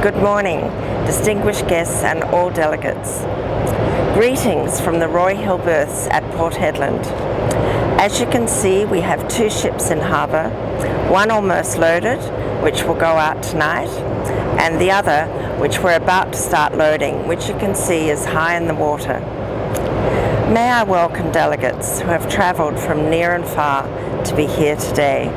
Good morning, distinguished guests and all delegates. Greetings from the Roy Hill berths at Port Hedland. As you can see, we have two ships in harbour, one almost loaded, which will go out tonight, and the other, which we're about to start loading, which you can see is high in the water. May I welcome delegates who have travelled from near and far to be here today.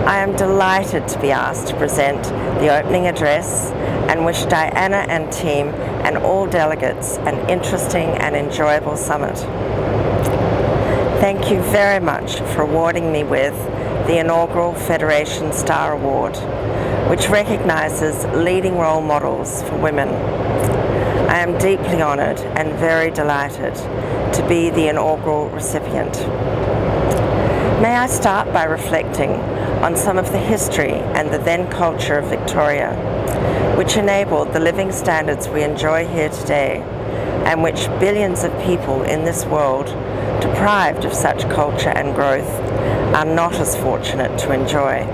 I am delighted to be asked to present the opening address and wish Diana and team and all delegates an interesting and enjoyable summit. Thank you very much for awarding me with the inaugural Federation Star Award, which recognises leading role models for women. I am deeply honoured and very delighted to be the inaugural recipient. May I start by reflecting on some of the history and the then culture of Victoria, which enabled the living standards we enjoy here today, and which billions of people in this world, deprived of such culture and growth, are not as fortunate to enjoy.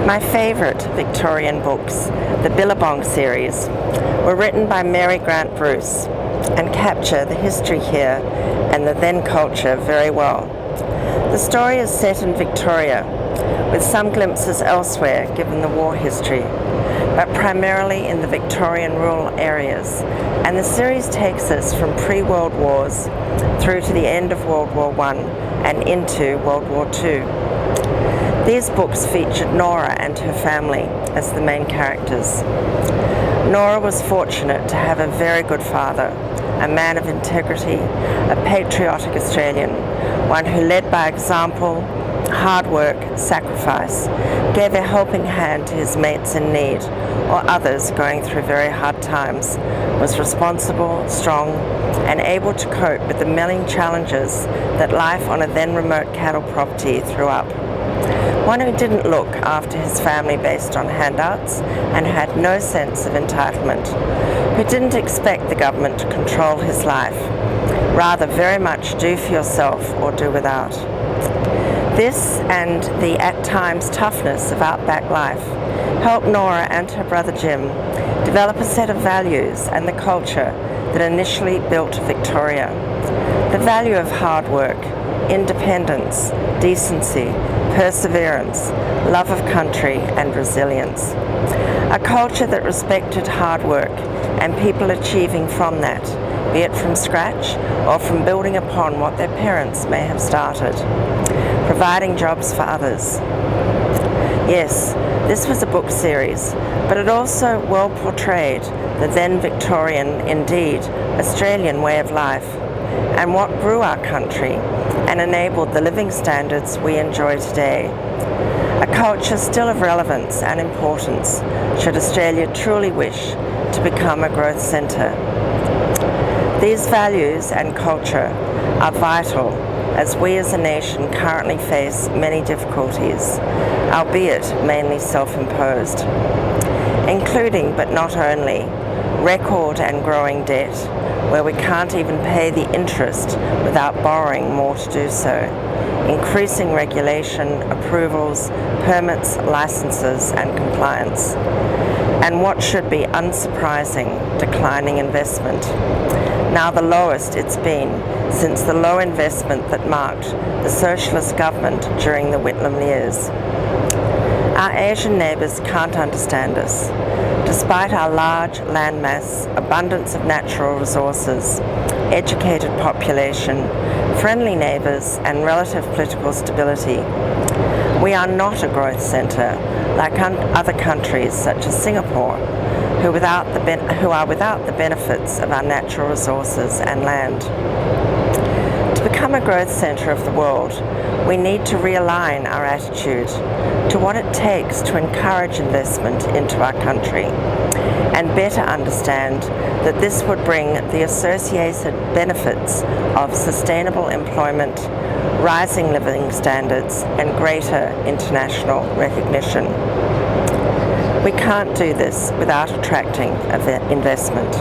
My favourite Victorian books, the Billabong series, were written by Mary Grant Bruce and capture the history here and the then culture very well. The story is set in Victoria, with some glimpses elsewhere given the war history, but primarily in the Victorian rural areas, and the series takes us from pre-World Wars through to the end of World War I and into World War II. These books featured Nora and her family as the main characters. Nora was fortunate to have a very good father, a man of integrity, a patriotic Australian, one who led by example, hard work, sacrifice, gave a helping hand to his mates in need or others going through very hard times, was responsible, strong, and able to cope with the many challenges that life on a then remote cattle property threw up. One who didn't look after his family based on handouts and had no sense of entitlement, who didn't expect the government to control his life, rather very much do for yourself or do without. This and the at times toughness of outback life helped Nora and her brother Jim develop a set of values and the culture that initially built Victoria. The value of hard work, independence, decency, perseverance, love of country and resilience. A culture that respected hard work and people achieving from that, be it from scratch or from building upon what their parents may have started, providing jobs for others. Yes, this was a book series, but it also well portrayed the then Victorian, indeed Australian way of life, and what grew our country and enabled the living standards we enjoy today. A culture still of relevance and importance should Australia truly wish to become a growth centre. These values and culture are vital as we as a nation currently face many difficulties, albeit mainly self-imposed, including but not only record and growing debt, where we can't even pay the interest without borrowing more to do so, increasing regulation, approvals, permits, licenses and compliance, and what should be unsurprising, declining investment, now the lowest it's been since the low investment that marked the socialist government during the Whitlam years. Our Asian neighbours can't understand us. Despite our large landmass, abundance of natural resources, educated population, friendly neighbours and relative political stability, we are not a growth centre like other countries such as Singapore, who are without the benefits of our natural resources and land. To become a growth centre of the world, we need to realign our attitude to what it takes to encourage investment into our country and better understand that this would bring the associated benefits of sustainable employment, rising living standards and greater international recognition. We can't do this without attracting investment.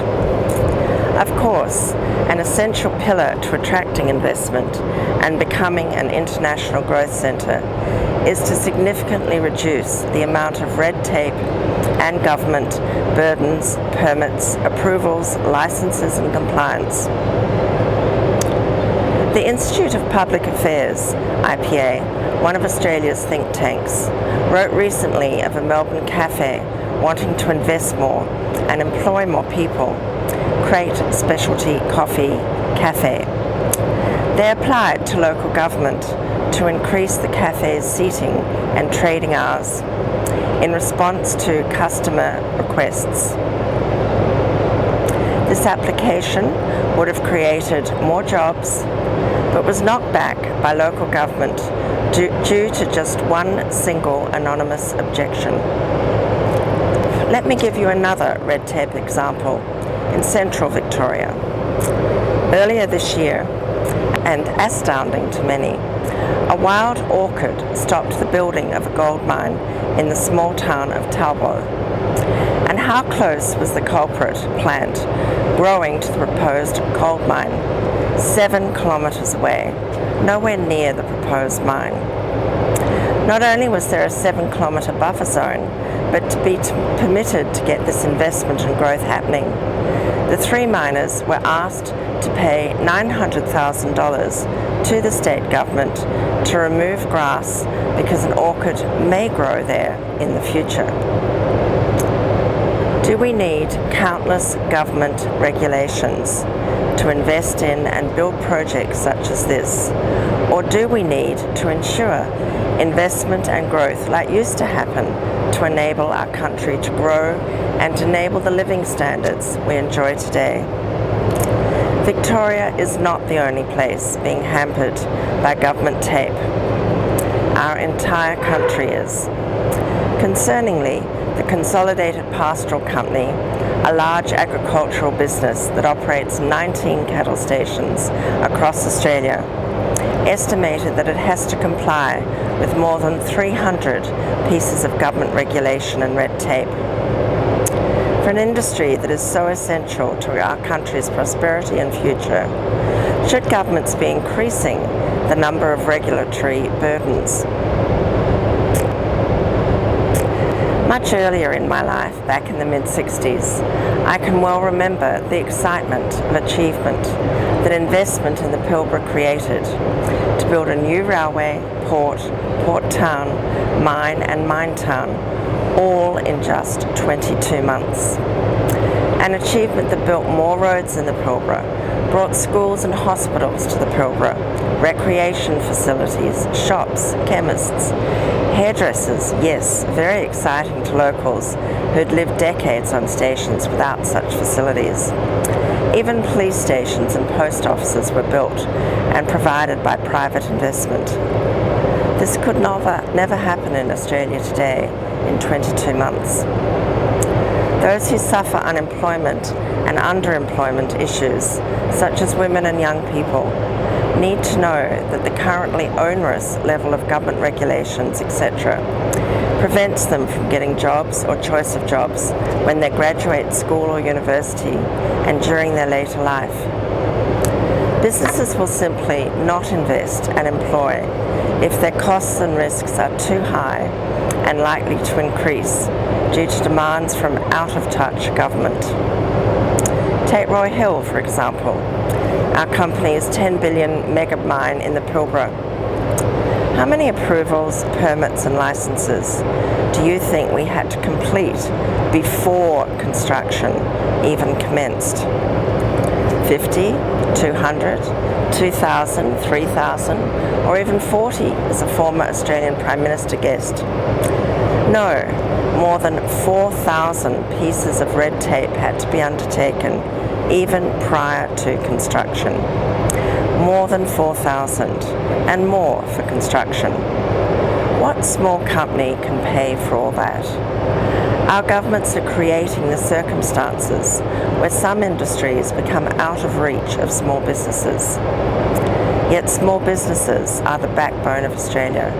Of course, an essential pillar to attracting investment and becoming an international growth centre is to significantly reduce the amount of red tape and government burdens, permits, approvals, licenses and compliance. The Institute of Public Affairs, IPA, one of Australia's think tanks, wrote recently of a Melbourne cafe wanting to invest more and employ more people, Crate Specialty Coffee Cafe. They applied to local government to increase the cafe's seating and trading hours in response to customer requests. This application would have created more jobs, but was knocked back by local government due to just one single anonymous objection. Let me give you another red tape example in central Victoria. Earlier this year, and astounding to many, a wild orchid stopped the building of a gold mine in the small town of Talbot. And how close was the culprit plant growing to the proposed gold mine? 7 kilometres away, nowhere near the proposed mine. Not only was there a 7-kilometre buffer zone, but to be permitted to get this investment and growth happening, the 3 miners were asked to pay $900,000 to the state government to remove grass because an orchid may grow there in the future. Do we need countless government regulations to invest in and build projects such as this? Or do we need to ensure investment and growth like used to happen to enable our country to grow and enable the living standards we enjoy today? Victoria is not the only place being hampered by government tape. Our entire country is. Concerningly, the Consolidated Pastoral Company, a large agricultural business that operates 19 cattle stations across Australia, estimated that it has to comply with more than 300 pieces of government regulation and red tape. For an industry that is so essential to our country's prosperity and future, should governments be increasing the number of regulatory burdens? Much earlier in my life, back in the mid-60s, I can well remember the excitement of achievement that investment in the Pilbara created to build a new railway, port town, mine and mine town, all in just 22 months. An achievement that built more roads in the Pilbara, brought schools and hospitals to the Pilbara, recreation facilities, shops, chemists, hairdressers, yes, very exciting to locals who'd lived decades on stations without such facilities. Even police stations and post offices were built and provided by private investment. This could never happen in Australia today in 22 months. Those who suffer unemployment and underemployment issues, such as women and young people, need to know that the currently onerous level of government regulations, etc., prevents them from getting jobs or choice of jobs when they graduate school or university and during their later life. Businesses will simply not invest and employ if their costs and risks are too high and likely to increase due to demands from out-of-touch government. Take Roy Hill, for example, our company's $10 billion mega mine in the Pilbara. How many approvals, permits and licenses do you think we had to complete before construction even commenced? 50, 200, 2,000, 3,000, or even 40, as a former Australian Prime Minister guessed? No, more than 4,000 pieces of red tape had to be undertaken even prior to construction. More than 4,000, and more for construction. What small company can pay for all that? Our governments are creating the circumstances where some industries become out of reach of small businesses. Yet small businesses are the backbone of Australia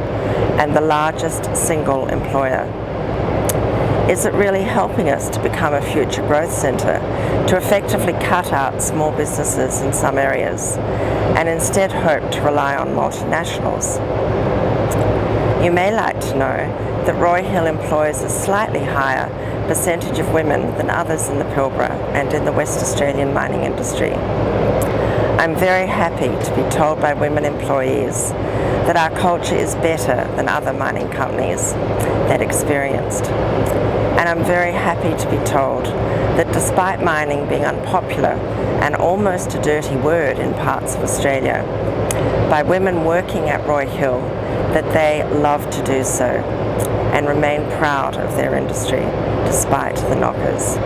and the largest single employer. Is it really helping us to become a future growth centre to effectively cut out small businesses in some areas and instead hope to rely on multinationals? You may like to know that Roy Hill employs a slightly higher percentage of women than others in the Pilbara and in the West Australian mining industry. I'm very happy to be told by women employees that our culture is better than other mining companies that experienced. And I'm very happy to be told that despite mining being unpopular and almost a dirty word in parts of Australia, by women working at Roy Hill, that they love to do so and remain proud of their industry despite the knockers.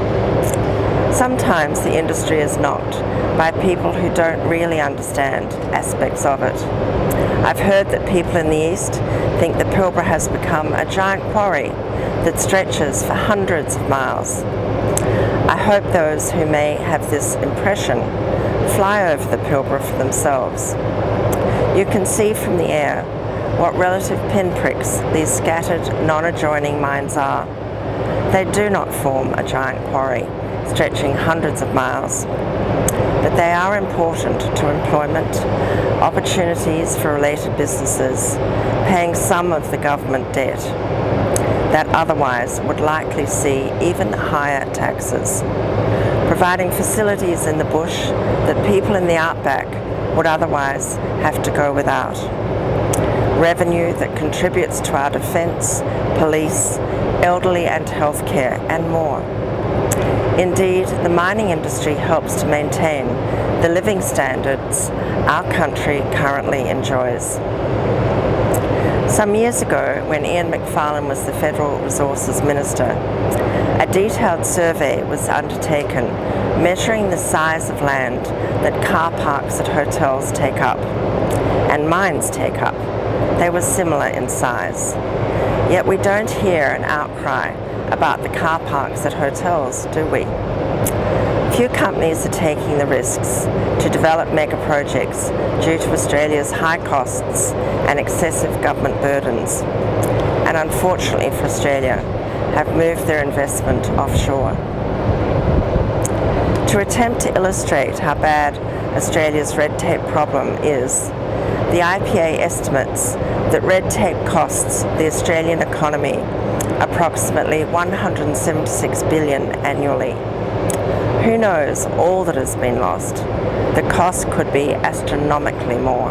Sometimes the industry is knocked by people who don't really understand aspects of it. I've heard that people in the East think the Pilbara has become a giant quarry that stretches for hundreds of miles. I hope those who may have this impression fly over the Pilbara for themselves. You can see from the air what relative pinpricks these scattered, non-adjoining mines are. They do not form a giant quarry stretching hundreds of miles, but they are important to employment, opportunities for related businesses, paying some of the government debt that otherwise would likely see even higher taxes, providing facilities in the bush that people in the outback would otherwise have to go without, revenue that contributes to our defence, police, elderly and healthcare, and more. Indeed, the mining industry helps to maintain the living standards our country currently enjoys. Some years ago, when Ian Macfarlane was the Federal Resources Minister, a detailed survey was undertaken measuring the size of land that car parks at hotels take up and mines take up. They were similar in size. Yet we don't hear an outcry about the car parks at hotels, do we? Few companies are taking the risks to develop mega projects due to Australia's high costs and excessive government burdens, and unfortunately for Australia, have moved their investment offshore. To attempt to illustrate how bad Australia's red tape problem is, the IPA estimates that red tape costs the Australian economy approximately $176 billion annually. Who knows all that has been lost? The cost could be astronomically more.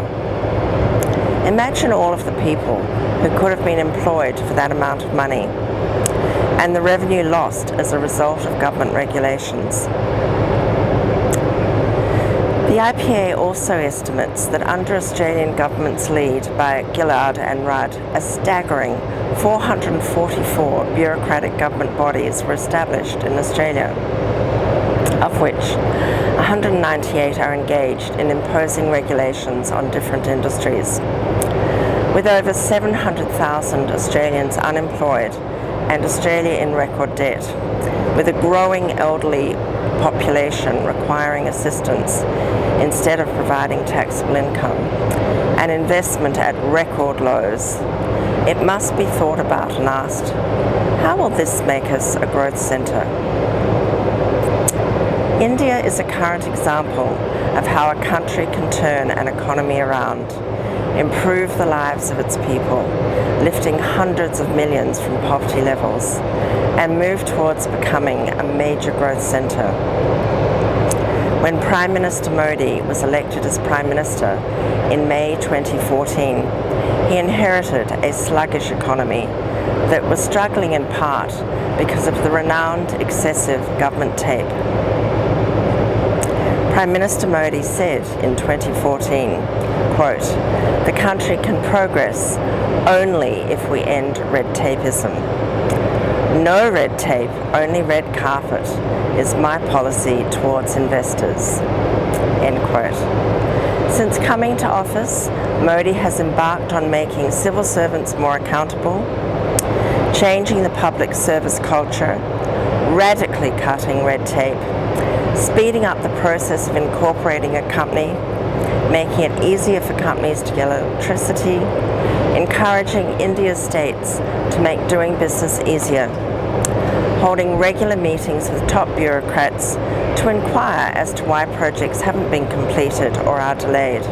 Imagine all of the people who could have been employed for that amount of money, and the revenue lost as a result of government regulations. The IPA also estimates that under Australian government's lead by Gillard and Rudd, a staggering 444 bureaucratic government bodies were established in Australia, of which 198 are engaged in imposing regulations on different industries. With over 700,000 Australians unemployed and Australia in record debt, with a growing elderly population requiring assistance instead of providing taxable income, and investment at record lows, it must be thought about and asked, how will this make us a growth centre? India is a current example of how a country can turn an economy around, improve the lives of its people, lifting hundreds of millions from poverty levels, and move towards becoming a major growth centre. When Prime Minister Modi was elected as Prime Minister in May 2014, he inherited a sluggish economy that was struggling in part because of the renowned excessive government tape. Prime Minister Modi said in 2014, quote, "The country can progress only if we end red tapeism. No red tape, only red carpet is my policy towards investors." End quote. Since coming to office, Modi has embarked on making civil servants more accountable, changing the public service culture, radically cutting red tape, speeding up the process of incorporating a company, making it easier for companies to get electricity, encouraging India's states to make doing business easier, holding regular meetings with top bureaucrats to inquire as to why projects haven't been completed or are delayed,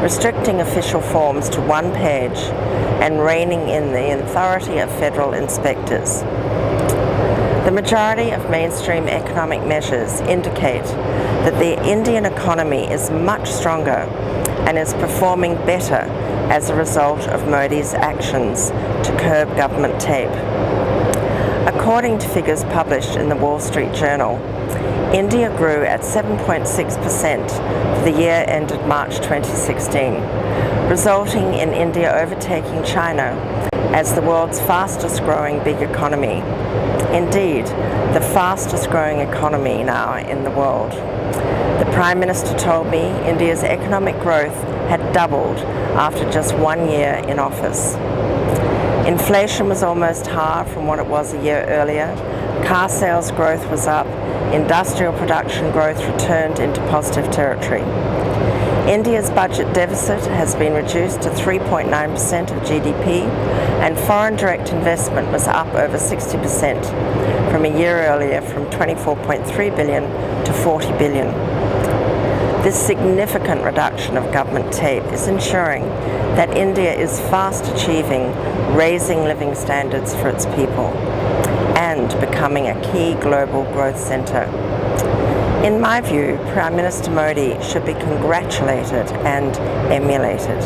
restricting official forms to one page and reining in the authority of federal inspectors. The majority of mainstream economic measures indicate that the Indian economy is much stronger and is performing better as a result of Modi's actions to curb government tape. According to figures published in the Wall Street Journal, India grew at 7.6% for the year ended March 2016, resulting in India overtaking China as the world's fastest growing big economy. Indeed, the fastest growing economy now in the world. The Prime Minister told me India's economic growth had doubled after just 1 year in office. Inflation was almost half from what it was a year earlier. Car sales growth was up. Industrial production growth returned into positive territory. India's budget deficit has been reduced to 3.9% of GDP, and foreign direct investment was up over 60% from a year earlier, from 24.3 billion to 40 billion. This significant reduction of government tape is ensuring that India is fast achieving raising living standards for its people and becoming a key global growth centre. In my view, Prime Minister Modi should be congratulated and emulated.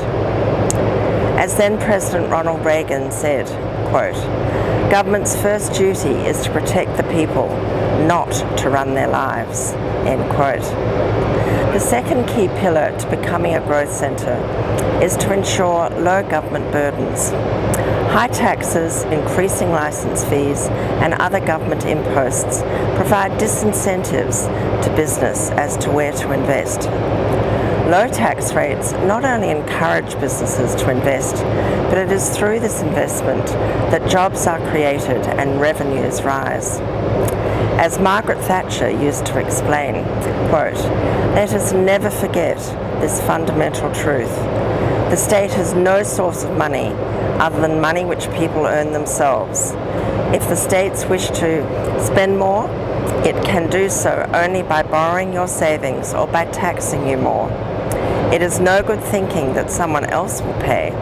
As then President Ronald Reagan said, quote, "Government's first duty is to protect the people, not to run their lives," end quote. The second key pillar to becoming a growth centre is to ensure low government burdens. High taxes, increasing licence fees, and other government imposts provide disincentives to business as to where to invest. Low tax rates not only encourage businesses to invest, but it is through this investment that jobs are created and revenues rise. As Margaret Thatcher used to explain, quote, "Let us never forget this fundamental truth. The state has no source of money other than money which people earn themselves. If the states wish to spend more, it can do so only by borrowing your savings or by taxing you more. It is no good thinking that someone else will pay.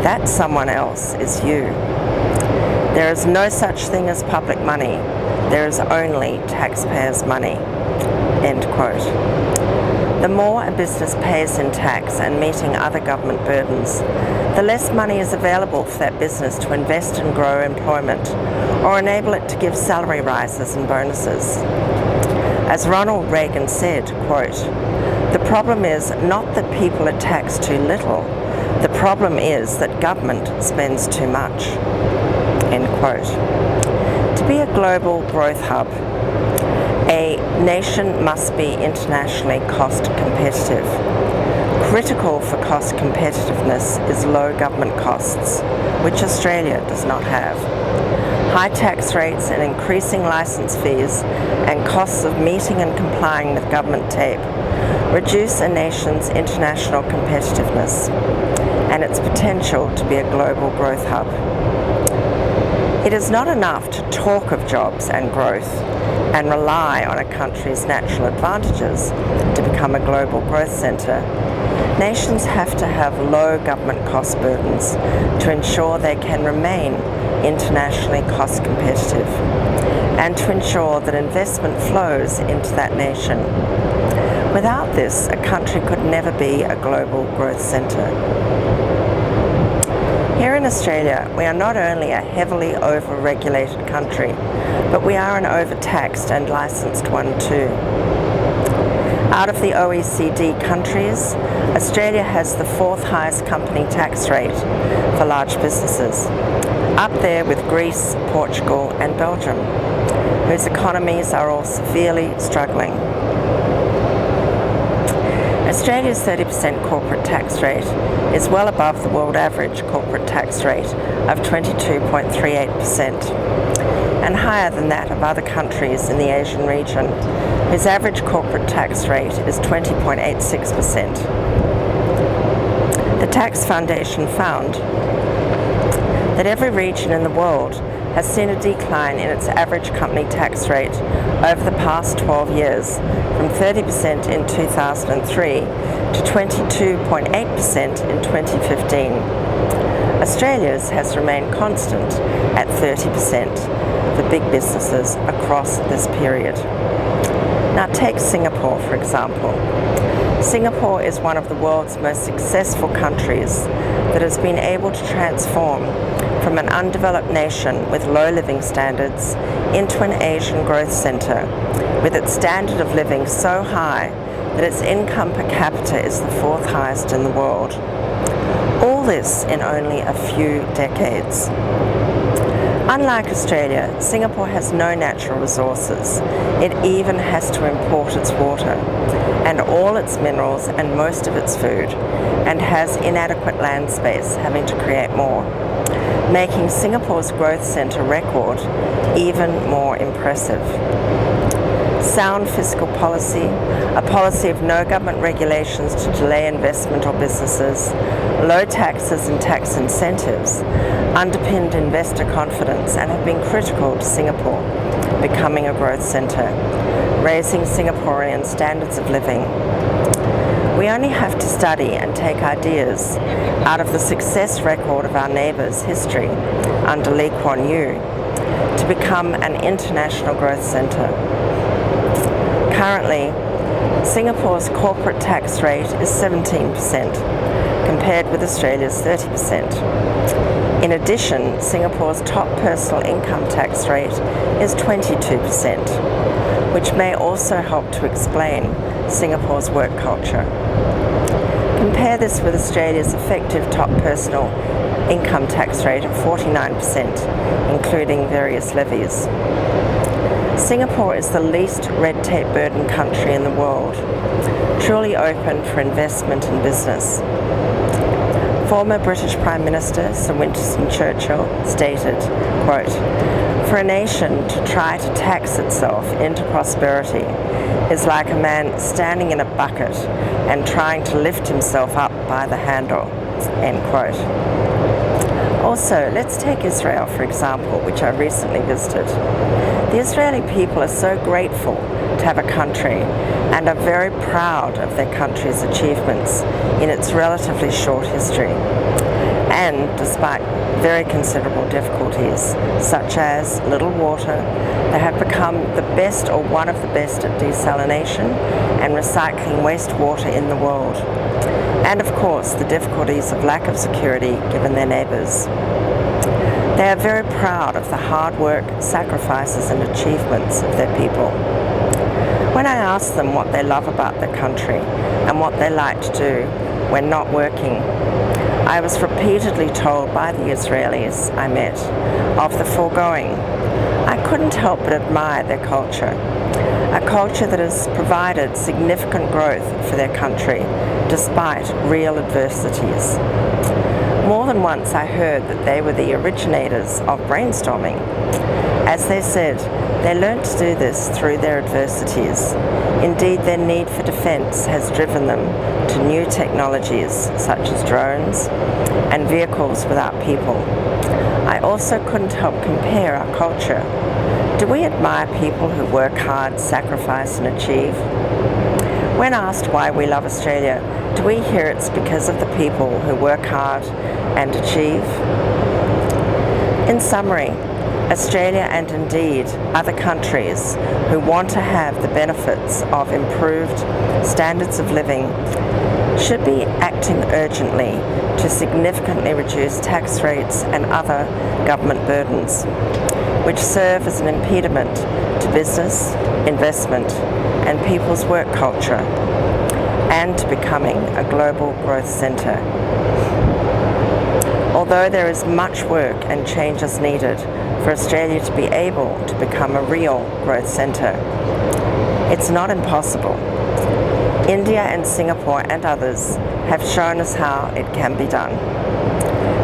That someone else is you. There is no such thing as public money. There is only taxpayers' money," end quote. The more a business pays in tax and meeting other government burdens, the less money is available for that business to invest and grow employment or enable it to give salary rises and bonuses. As Ronald Reagan said, quote, "The problem is not that people are taxed too little. The problem is that government spends too much," end quote. To be a global growth hub, a nation must be internationally cost competitive. Critical for cost competitiveness is low government costs, which Australia does not have. High tax rates and increasing licence fees and costs of meeting and complying with government tape reduce a nation's international competitiveness and its potential to be a global growth hub. It is not enough to talk of jobs and growth and rely on a country's natural advantages to become a global growth centre. Nations have to have low government cost burdens to ensure they can remain internationally cost competitive and to ensure that investment flows into that nation. Without this, a country could never be a global growth centre. Here in Australia, we are not only a heavily over-regulated country, but we are an overtaxed and licensed one too. Out of the OECD countries, Australia has the 4th highest company tax rate for large businesses, up there with Greece, Portugal and Belgium, whose economies are all severely struggling. Australia's 30% corporate tax rate is well above the world average corporate tax rate of 22.38% and higher than that of other countries in the Asian region, whose average corporate tax rate is 20.86%. The Tax Foundation found that every region in the world has seen a decline in its average company tax rate over the past 12 years, from 30% in 2003 to 22.8% in 2015. Australia's has remained constant at 30% for big businesses across this period. Now take Singapore, for example. Singapore is one of the world's most successful countries that has been able to transform from an undeveloped nation with low living standards into an Asian growth centre, with its standard of living so high that its income per capita is the 4th highest in the world. All this in only a few decades. Unlike Australia, Singapore has no natural resources. It even has to import its water and all its minerals and most of its food, and has inadequate land space, having to create more, making Singapore's growth centre record even more impressive. Sound fiscal policy, a policy of no government regulations to delay investment or businesses, low taxes and tax incentives, underpinned investor confidence and have been critical to Singapore becoming a growth centre, raising Singaporean standards of living. We only have to study and take ideas out of the success record of our neighbours' history under Lee Kuan Yew to become an international growth centre. Currently, Singapore's corporate tax rate is 17%, compared with Australia's 30%. In addition, Singapore's top personal income tax rate is 22%, which may also help to explain Singapore's work culture. Compare this with Australia's effective top personal income tax rate of 49%, including various levies. Singapore is the least red tape burdened country in the world, truly open for investment and business. Former British Prime Minister Sir Winston Churchill stated, quote, "For a nation to try to tax itself into prosperity is like a man standing in a bucket and trying to lift himself up by the handle," end quote. Also, let's take Israel, for example, which I recently visited. The Israeli people are so grateful to have a country and are very proud of their country's achievements in its relatively short history. And despite very considerable difficulties, such as little water, they have become the best or one of the best at desalination and recycling wastewater in the world. And of course, the difficulties of lack of security given their neighbours. They are very proud of the hard work, sacrifices and achievements of their people. When I asked them what they love about their country and what they like to do when not working, I was repeatedly told by the Israelis I met of the foregoing. I couldn't help but admire their culture, a culture that has provided significant growth for their country despite real adversities. More than once I heard that they were the originators of brainstorming. As they said, they learned to do this through their adversities. Indeed, their need for defence has driven them to new technologies such as drones and vehicles without people. I also couldn't help compare our culture. Do we admire people who work hard, sacrifice and achieve? When asked why we love Australia, do we hear it's because of the people who work hard and achieve? In summary, Australia and indeed other countries who want to have the benefits of improved standards of living should be acting urgently to significantly reduce tax rates and other government burdens, which serve as an impediment to business, investment and people's work culture, and to becoming a global growth centre. Although there is much work and changes needed for Australia to be able to become a real growth centre, it's not impossible. India and Singapore and others have shown us how it can be done.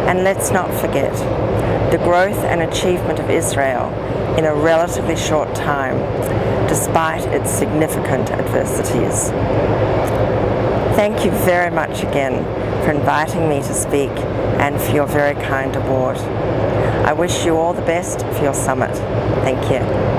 And let's not forget the growth and achievement of Israel in a relatively short time, despite its significant adversities. Thank you very much again for inviting me to speak and for your very kind award. I wish you all the best for your summit. Thank you.